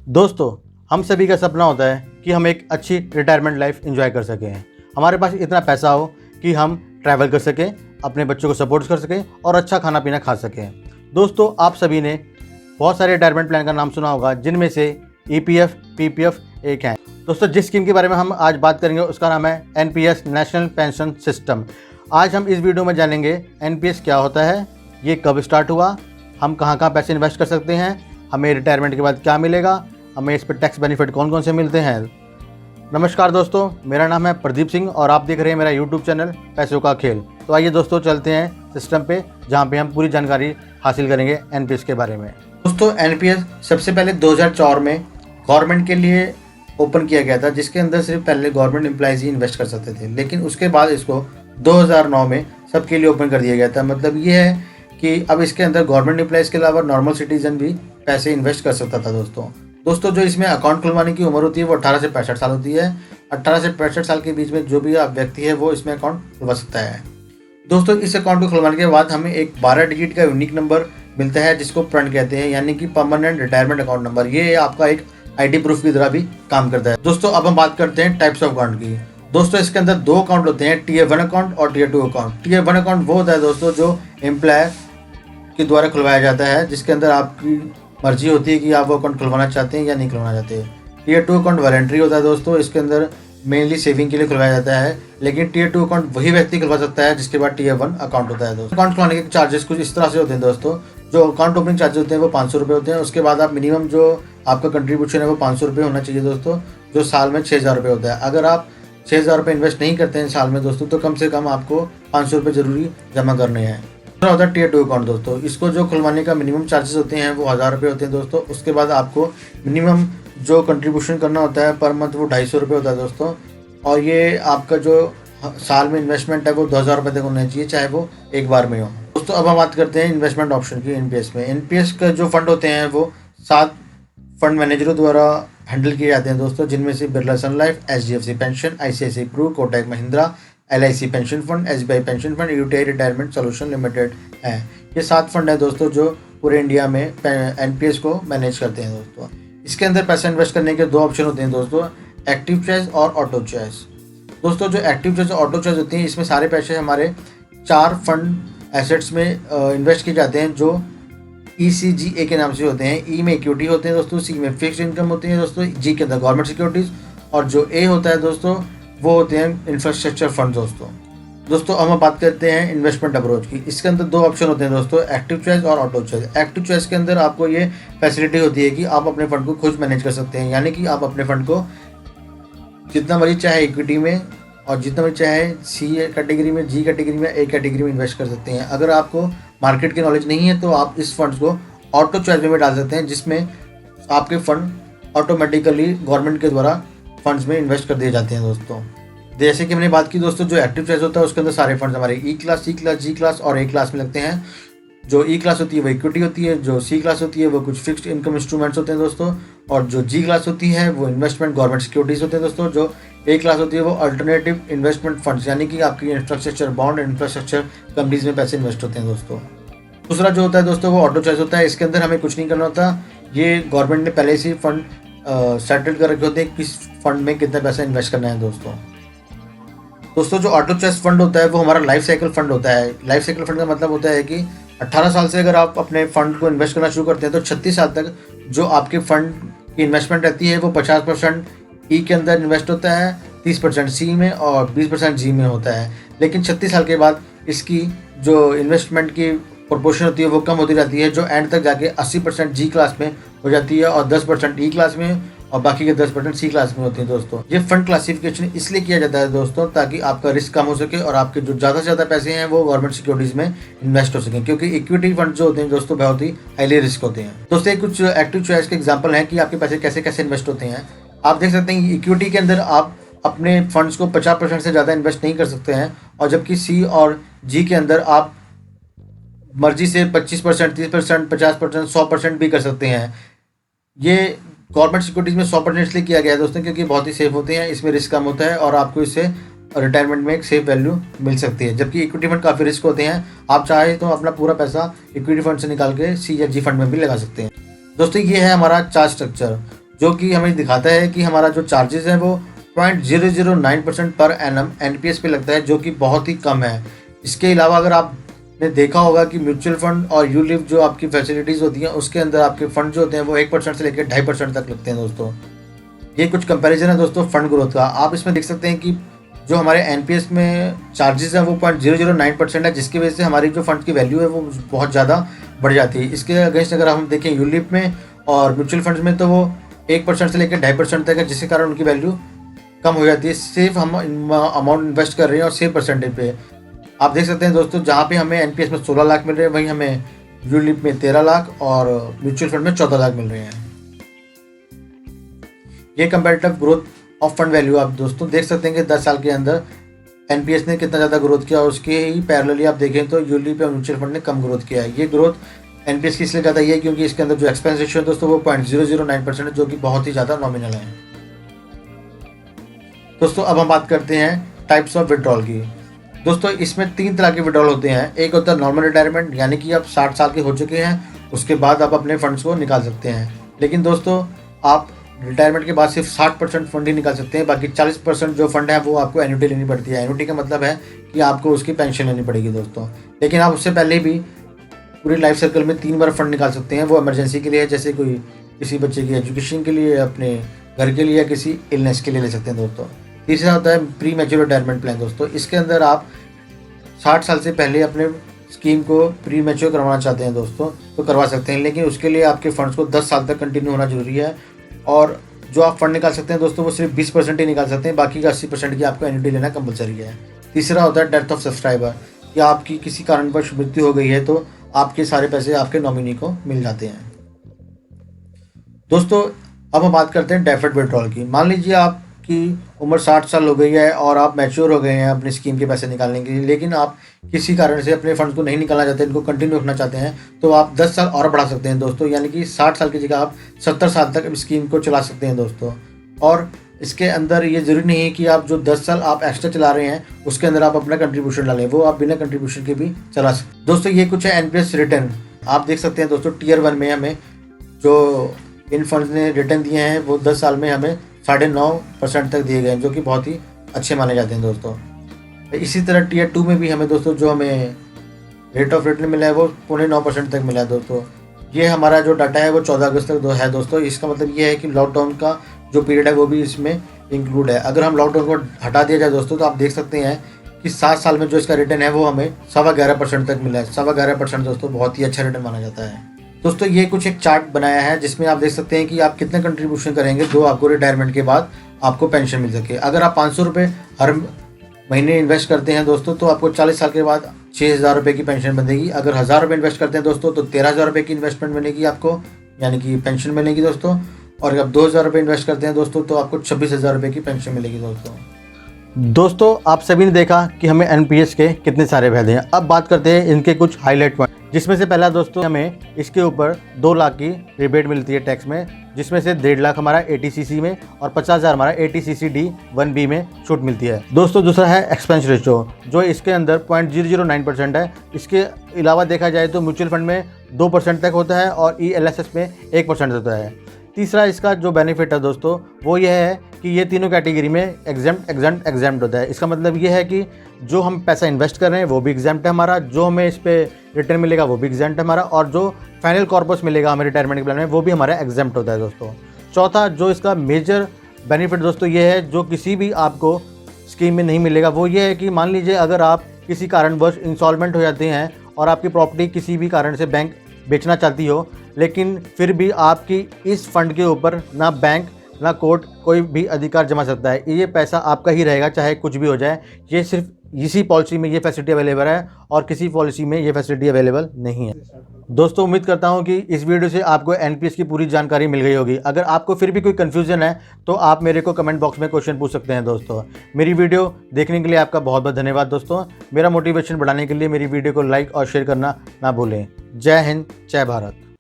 दोस्तों, हम सभी का सपना होता है कि हम एक अच्छी रिटायरमेंट लाइफ एंजॉय कर सकें। हमारे पास इतना पैसा हो कि हम ट्रैवल कर सकें, अपने बच्चों को सपोर्ट कर सकें और अच्छा खाना पीना खा सकें। दोस्तों, आप सभी ने बहुत सारे रिटायरमेंट प्लान का नाम सुना होगा, जिनमें से ईपीएफ, पीपीएफ एक है। दोस्तों, जिस स्कीम के बारे में हम आज बात करेंगे उसका नाम है एनपीएस, नेशनल पेंशन सिस्टम। आज हम इस वीडियो में जानेंगे एनपीएस क्या होता है, ये कब स्टार्ट हुआ, हम कहाँ कहाँ पैसे इन्वेस्ट कर सकते हैं, हमें रिटायरमेंट के बाद क्या मिलेगा, हमें इस पर टैक्स बेनिफिट कौन कौन से मिलते हैं। नमस्कार दोस्तों, मेरा नाम है प्रदीप सिंह और आप देख रहे हैं मेरा यूट्यूब चैनल पैसों का खेल। तो आइए दोस्तों, चलते हैं सिस्टम पे, जहाँ पे हम पूरी जानकारी हासिल करेंगे एनपीएस के बारे में। दोस्तों, एनपीएस सबसे पहले 2004 में गवर्नमेंट के लिए ओपन किया गया था, जिसके अंदर सिर्फ पहले गवर्नमेंट एम्प्लॉइज ही इन्वेस्ट कर सकते थे। लेकिन उसके बाद इसको 2009 में सबके लिए ओपन कर दिया गया था। मतलब ये है कि अब इसके अंदर गवर्नमेंट एम्प्लॉइज के अलावा नॉर्मल सिटीजन भी पैसे इन्वेस्ट कर सकता था। दोस्तों जो इसमें अकाउंट खुलवाने की उम्र होती है वो 18 से 65 साल होती है। 18 से 65 साल के बीच में जो भी व्यक्ति है वो इसमें अकाउंट खुलवा सकता है। दोस्तों, इस अकाउंट को खुलवाने के बाद हमें एक 12 डिजिट का यूनिक नंबर मिलता है, जिसको PRN कहते हैं, यानी कि परमानेंट रिटायरमेंट अकाउंट नंबर। ये आपका एक आईडी प्रूफ की तरह भी काम करता है। दोस्तों, अब हम बात करते हैं टाइप्स ऑफ अकाउंट की। दोस्तों, इसके अंदर 2 अकाउंट होते हैं, Tier 1 अकाउंट और Tier 2 अकाउंट। Tier 1 अकाउंट वो होता है दोस्तों जो एम्प्लॉयर के द्वारा खुलवाया जाता है, जिसके अंदर आपकी मर्जी होती है कि आप वो अकाउंट खुलवाना चाहते हैं या नहीं खुलवाना चाहते हैं। Tier 2 अकाउंट वॉलंटरी होता है दोस्तों, इसके अंदर मेनली सेविंग के लिए खुलवाया जाता है। लेकिन Tier 2 अकाउंट वही व्यक्ति खुलवा सकता है जिसके बाद Tier 1 अकाउंट होता है। दोस्तों, अकाउंट खुलवाने के चार्जेस कुछ इस तरह से होते हैं दोस्तों। जो अकाउंट ओपनिंग चार्जेस होते हैं वो 500 रुपये होते हैं। उसके बाद आप मिनिमम जो आपका कंट्रीब्यूशन है वो 500 रुपये होना चाहिए दोस्तों, जो साल में 6000 रुपये होता है। अगर आप 6000 रुपये इन्वेस्ट नहीं करते हैं साल में दोस्तों, तो कम से कम आपको 500 रुपये जरूरी जमा करने हैं। दूसरा होता है Tier 2 अकाउंट दोस्तों। इसको जो खुलवाने का मिनिमम चार्जेस होते हैं वो 1000 रुपये होते हैं दोस्तों। उसके बाद आपको मिनिमम जो कंट्रीब्यूशन करना होता है पर मंथ वो 250 रुपये होता है दोस्तों। और ये आपका जो साल में इन्वेस्टमेंट है वो 2000 रुपये तक होना चाहिए, चाहे वो एक बार में हो। दोस्तों, अब हम बात करते हैं इन्वेस्टमेंट ऑप्शन की एनपीएस में। एनपीएस का जो फंड होते हैं वो 7 फंड मैनेजरों द्वारा हैंडल किए जाते हैं दोस्तों, जिनमें से Birla Sun Life, HDFC pension, ICICI Pru, Kotak Mahindra, LIC pension fund, SBI pension fund, UTI retirement solution limited है। ये 7 फंड है दोस्तों जो पूरे इंडिया में एनपीएस को मैनेज करते हैं दोस्तों। इसके अंदर पैसा इन्वेस्ट करने के 2 ऑप्शन होते हैं दोस्तों, एक्टिव चॉइस और ऑटो चॉइस। दोस्तों, जो एक्टिव चॉइस और ऑटो चॉइस होती हैं, इसमें सारे पैसे हमारे 4 फंड एसेट्स में इन्वेस्ट किए जाते हैं, जो ECGA के नाम से होते हैं। ई में इक्विटी होते हैं दोस्तों, सी में फिक्स्ड इनकम होती है दोस्तों, जी के अंदर गवर्नमेंट सिक्योरिटीज, और जो ए होता है दोस्तों वो होते हैं इंफ्रास्ट्रक्चर फंड दोस्तों। अब हम बात करते हैं इन्वेस्टमेंट अप्रोच की। इसके अंदर 2 ऑप्शन होते हैं दोस्तों, एक्टिव चॉइस और ऑटो चॉइस। एक्टिव चॉइस के अंदर आपको ये फैसिलिटी होती है कि आप अपने फंड को खुद मैनेज कर सकते हैं, यानी कि आप अपने फंड को जितना मर्जी चाहे इक्विटी में और जितना मर्जी चाहे सी कैटेगरी में, जी कैटेगरी में, ए कैटेगरी में इन्वेस्ट कर सकते हैं। अगर आपको मार्केट की नॉलेज नहीं है तो आप इस फंड्स को ऑटो चॉइस में डाल सकते हैं, जिसमें आपके फंड ऑटोमेटिकली गवर्नमेंट के द्वारा फंड्स में इन्वेस्ट कर दिए जाते हैं दोस्तों। जैसे कि हमने बात की दोस्तों, जो एक्टिव चॉइस होता है उसके अंदर सारे फंड्स हमारे ई क्लास, सी क्लास, जी क्लास और ए क्लास में लगते हैं। जो ई क्लास होती है वो इक्विटी होती है, जो सी क्लास होती है वो कुछ फिक्स्ड इनकम इंस्ट्रूमेंट्स होते हैं दोस्तों, और जो जी क्लास होती है वो इन्वेस्टमेंट गवर्नमेंट सिक्योरिटीज होते हैं दोस्तों। जो ए क्लास होती है वो अल्टरनेटिव इन्वेस्टमेंट फंड्स, यानी कि आपकी इंफ्रास्ट्रक्चर बॉन्ड, इंफ्रास्ट्रक्चर कंपनीज में पैसे इन्वेस्ट होते हैं दोस्तों। दूसरा जो होता है दोस्तों वो ऑटो चॉइस होता है। इसके अंदर हमें कुछ नहीं करना होता, ये गवर्नमेंट ने पहले से ही फंड सेटल कर रखे होते हैं किस फंड में कितना पैसा इन्वेस्ट करना है दोस्तों। जो ऑटो चॉइस फंड होता है वो हमारा लाइफ साइकिल फंड होता है। लाइफ साइकिल फंड का मतलब होता है कि 18 साल से अगर आप अपने फंड को इन्वेस्ट करना शुरू करते हैं तो 36 साल तक जो आपके फंड की इन्वेस्टमेंट रहती है वो 50% ई के अंदर इन्वेस्ट होता है, 30% सी में और 20% जी में होता है। लेकिन 36 साल के बाद इसकी जो इन्वेस्टमेंट की प्रोपोर्शन होती है वो कम होती जाती है, जो एंड तक जाके 80% जी क्लास में हो जाती है और 10% ई क्लास में और बाकी के 10% सी क्लास में होती है दोस्तों। ये फंड क्लासिफिकेशन इसलिए किया जाता है दोस्तों ताकि आपका रिस्क कम हो सके और आपके जो ज़्यादा से ज़्यादा पैसे हैं वो गवर्नमेंट सिक्योरिटीज़ में इन्वेस्ट हो सकें, क्योंकि इक्विटी फंड जो होते हैं दोस्तों बहुत ही हाईली रिस्क होते हैं। दोस्तों, कुछ एक्टिव चॉइस के एग्जाम्पल हैं कि आपके पैसे कैसे कैसे इन्वेस्ट होते हैं। आप देख सकते हैं इक्विटी के अंदर आप अपने फंड्स को 50% से ज़्यादा इन्वेस्ट नहीं कर सकते हैं, और जबकि सी और जी के अंदर आप मर्जी से 25%, 30%, 50%, 100% भी कर सकते हैं। ये गवर्नमेंट सिक्योरिटीज़ में 100% इसलिए किया गया है दोस्तों क्योंकि बहुत ही सेफ होते हैं, इसमें रिस्क कम होता है और आपको इससे रिटायरमेंट में एक सेफ वैल्यू मिल सकती है। जबकि इक्विटी फंड काफ़ी रिस्क होते हैं, आप चाहे तो अपना पूरा पैसा इक्विटी फंड से निकाल के सी या जी फंड में भी लगा सकते हैं। दोस्तों, ये है हमारा चार्ट स्ट्रक्चर। जो कि हमें दिखाता है कि हमारा जो चार्जेस है वो 0.009% पर एनम एनपीएस पे लगता है, जो कि बहुत ही कम है। इसके अलावा अगर आपने देखा होगा कि म्यूचुअल फंड और यूलिप जो आपकी फैसिलिटीज़ होती हैं उसके अंदर आपके फंड जो होते हैं वो 1% से लेकर 2.5% तक लगते हैं दोस्तों। ये कुछ कंपैरिजन है दोस्तों फंड ग्रोथ का। आप इसमें देख सकते हैं कि जो हमारे एनपीएस में चार्जेस है वो 0.009% है, जिसकी वजह से हमारी जो फंड की वैल्यू है वो बहुत ज़्यादा बढ़ जाती है। इसके अगेंस्ट अगर हम देखें यूलिप में और म्यूचुअल फंड्स में तो वो 1% से लेकर 2.5% तक है, जिसके कारण उनकी वैल्यू कम हो जाती है। सिर्फ हम अमाउंट इन्वेस्ट कर रहे हैं और सेम परसेंटेज पे। आप देख सकते हैं दोस्तों, जहाँ पे हमें एनपीएस में 16 लाख मिल रहे हैं वहीं हमें यूलिप में 13 लाख और म्यूचुअल फंड में 14 लाख मिल रहे हैं। ये comparative growth of fund value आप दोस्तों देख सकते हैं कि 10 साल के अंदर एनपीएस ने कितना ज़्यादा ग्रोथ किया, उसके ही पैरेलली आप देखें तो यूलिप और म्यूचुअल फंड ने कम ग्रोथ किया है। ये ग्रोथ एनपीएस की इसलिए ज़्यादा है क्योंकि इसके अंदर जो एक्सपेंस रेशियो है दोस्तों वो 0.009% है, जो कि बहुत ही ज़्यादा नॉमिनल है। दोस्तों अब हम बात करते हैं टाइप्स ऑफ विड्रॉल की। दोस्तों इसमें 3 तरह के विड्रॉल होते हैं। एक होता है नॉर्मल रिटायरमेंट, यानी कि आप 60 साल के हो चुके हैं, उसके बाद आप अपने फंड्स को निकाल सकते हैं। लेकिन दोस्तों आप रिटायरमेंट के बाद सिर्फ 60% फंड ही निकाल सकते हैं, बाकी 40% जो फंड है वो आपको एन्युटी लेनी पड़ती है। एन्युटी का मतलब है कि आपको उसकी पेंशन लेनी पड़ेगी दोस्तों। लेकिन आप उससे पहले भी पूरी लाइफ सर्कल में 3 बार फंड निकाल सकते हैं। वो इमरजेंसी के लिए है, जैसे कोई किसी बच्चे की एजुकेशन के लिए, अपने घर के लिए या किसी इलनेस के लिए ले सकते हैं दोस्तों। तीसरा होता है प्री मैच्योर रिटायरमेंट प्लान दोस्तों। इसके अंदर आप 60 साल से पहले अपने स्कीम को प्री मैच्योर करवाना चाहते हैं दोस्तों तो करवा सकते हैं, लेकिन उसके लिए आपके फंड्स को 10 साल तक कंटिन्यू होना जरूरी है। और जो आप फंड निकाल सकते हैं दोस्तों वो सिर्फ 20% ही निकाल सकते हैं, बाकी का 80% की आपको एन्युटी लेना कंपलसरी है। तीसरा होता है डेथ ऑफ सब्सक्राइबर, कि आपकी किसी कारणवश मृत्यु हो गई है तो आपके सारे पैसे आपके नॉमिनी को मिल जाते हैं। दोस्तों अब हम बात करते हैं डेफर्ड विड्रॉल की। मान लीजिए आपकी उम्र 60 साल हो गई है और आप मैच्योर हो गए हैं अपनी स्कीम के पैसे निकालने के लिए, लेकिन आप किसी कारण से अपने फंड्स को नहीं निकालना चाहते, इनको कंटिन्यू रखना चाहते हैं, तो आप 10 साल और बढ़ा सकते हैं दोस्तों। यानी कि 60 साल की जगह आप 70 साल तक स्कीम को चला सकते हैं दोस्तों। और इसके अंदर ये ज़रूरी नहीं है कि आप जो 10 साल आप एक्स्ट्रा चला रहे हैं उसके अंदर आप अपना कंट्रीब्यूशन डालें, वो आप बिना कंट्रीब्यूशन के भी चला सकते। दोस्तों ये कुछ है एनपीएस रिटर्न आप देख सकते हैं दोस्तों। टियर 1 में हमें जो इन फंड्स ने रिटर्न दिए हैं वो 10 साल में हमें 9.5% तक दिए गए हैं, जो कि बहुत ही अच्छे माने जाते हैं दोस्तों। इसी तरह टियर 2 में भी हमें दोस्तों जो हमें रेट ऑफ रिटर्न मिला है वो 0.9% तक मिला है दोस्तों। ये हमारा जो डाटा है वो 14 अगस्त तक है दोस्तों। इसका मतलब ये है कि लॉकडाउन का जो पीरियड है वो भी इसमें इंक्लूड है। अगर हम लॉकडाउन को हटा दिया जाए दोस्तों तो आप देख सकते हैं कि 7 साल में जो इसका रिटर्न है वो हमें 11.25% तक मिला है। 11.25% दोस्तों बहुत ही अच्छा रिटर्न माना जाता है। दोस्तों ये कुछ एक चार्ट बनाया है जिसमें आप देख सकते हैं कि आप कितने कंट्रीब्यूशन करेंगे जो आपको रिटायरमेंट के बाद आपको पेंशन मिल सके। अगर आप 500 रुपये हर महीने इन्वेस्ट करते हैं दोस्तों तो आपको 40 साल के बाद 6,000 रुपये की पेंशन बनेगी। अगर 1,000 रुपये इन्वेस्ट करते हैं दोस्तों तो 13,000 रुपये की इन्वेस्टमेंट बनेगी आपको, यानी कि पेंशन मिलेगी दोस्तों। और अगर 2,000 रुपये इन्वेस्ट करते हैं दोस्तों तो आपको 26,000 रुपये की पेंशन मिलेगी दोस्तों। आप सभी ने देखा कि हमें एनपीएस के कितने सारे फायदे हैं। अब बात करते हैं इनके कुछ हाईलाइट पॉइंट, जिसमें से पहला दोस्तों हमें इसके ऊपर 2 लाख की रिबेट मिलती है टैक्स में, जिसमें से 1.5 लाख हमारा एटीसीसी में और 50,000 हमारा एटीसीसी डी 1B में छूट मिलती है दोस्तों। दूसरा है एक्सपेंस रेशियो, जो इसके अंदर 0.009% है। इसके अलावा देखा जाए तो म्यूचुअल फंड में 2% तक होता है और ELSS में 1% होता है। तीसरा इसका जो बेनिफिट है दोस्तों वो ये है कि ये तीनों कैटेगरी में एग्जाम्प्ट होता है। इसका मतलब ये है कि जो हम पैसा इन्वेस्ट कर रहे हैं वो भी एग्जाम्प्ट है हमारा, जो हमें इस पर रिटर्न मिलेगा वो भी एग्जाम्प्ट है हमारा, और जो फाइनल कॉर्पस मिलेगा हमें रिटायरमेंट के प्लान में वो भी हमारा एग्जाम्प्ट होता है दोस्तों। चौथा जो इसका मेजर बेनिफिट दोस्तों ये है जो किसी भी आपको स्कीम में नहीं मिलेगा, वो ये है कि मान लीजिए अगर आप किसी कारणवश इंसॉल्वेंट हो जाते हैं और आपकी प्रॉपर्टी किसी भी कारण से बैंक बेचना चाहती हो, लेकिन फिर भी आपकी इस फंड के ऊपर ना बैंक ना कोर्ट कोई भी अधिकार जमा सकता है। ये पैसा आपका ही रहेगा चाहे कुछ भी हो जाए। ये सिर्फ इसी पॉलिसी में ये फैसिलिटी अवेलेबल है और किसी पॉलिसी में ये फैसिलिटी अवेलेबल नहीं है दोस्तों। उम्मीद करता हूँ कि इस वीडियो से आपको एनपीएस की पूरी जानकारी मिल गई होगी। अगर आपको फिर भी कोई कन्फ्यूजन है तो आप मेरे को कमेंट बॉक्स में क्वेश्चन पूछ सकते हैं दोस्तों। मेरी वीडियो देखने के लिए आपका बहुत बहुत धन्यवाद दोस्तों। मेरा मोटिवेशन बढ़ाने के लिए मेरी वीडियो को लाइक और शेयर करना ना भूलें। जय हिंद, जय भारत।